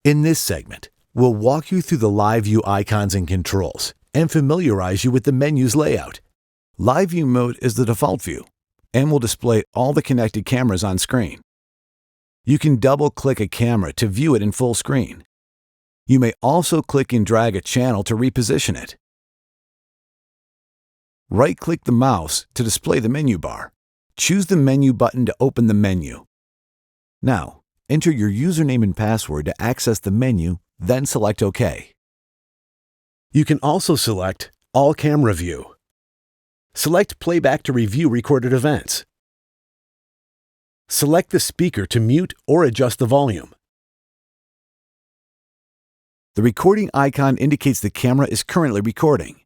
In this segment, we'll walk you through the live view icons and controls and familiarize you with the menu's layout. Live view mode is the default view and will display all the connected cameras on screen. You can double-click a camera to view it in full screen. You may also click and drag a channel to reposition it. Right-click the mouse to display the menu bar. Choose the menu button to open the menu. Now, enter your username and password to access the menu, then select OK. You can also select All Camera View. Select Playback to review recorded events. Select the speaker to mute or adjust the volume. The recording icon indicates the camera is currently recording.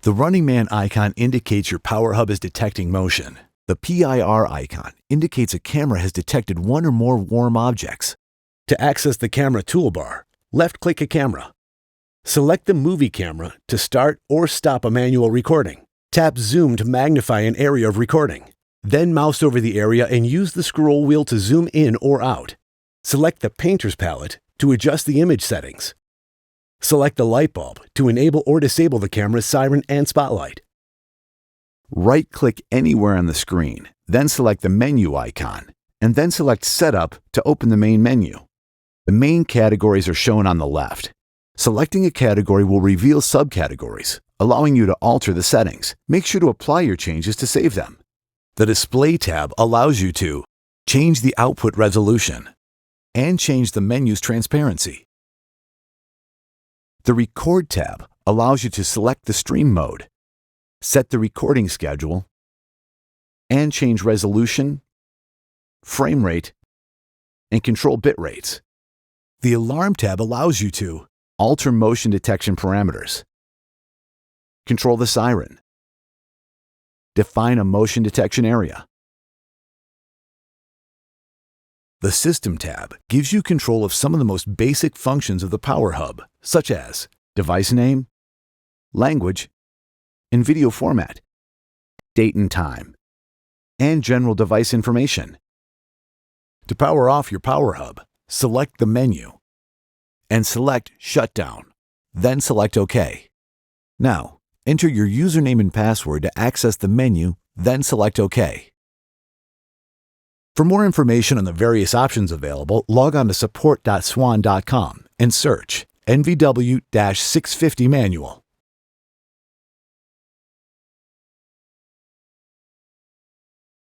The Running Man icon indicates your power hub is detecting motion. The PIR icon indicates a camera has detected one or more warm objects. To access the camera toolbar, left-click a camera. Select the movie camera to start or stop a manual recording. Tap Zoom to magnify an area of recording. Then mouse over the area and use the scroll wheel to zoom in or out. Select the Painter's palette to adjust the image settings. Select the light bulb to enable or disable the camera's siren and spotlight. Right-click anywhere on the screen, then select the menu icon, and then select Setup to open the main menu. The main categories are shown on the left. Selecting a category will reveal subcategories, allowing you to alter the settings. Make sure to apply your changes to save them. The Display tab allows you to change the output resolution and change the menu's transparency. The Record tab allows you to select the stream mode, set the recording schedule, and change resolution, frame rate, and control bit rates. The Alarm tab allows you to alter motion detection parameters, control the siren, define a motion detection area. The System tab gives you control of some of the most basic functions of the Power Hub, such as device name, language, and video format, date and time, and general device information. To power off your Power Hub, select the menu and select Shutdown, then select OK. Now, enter your username and password to access the menu, then select OK. For more information on the various options available, log on to support.swann.com and search NVW-650 Manual.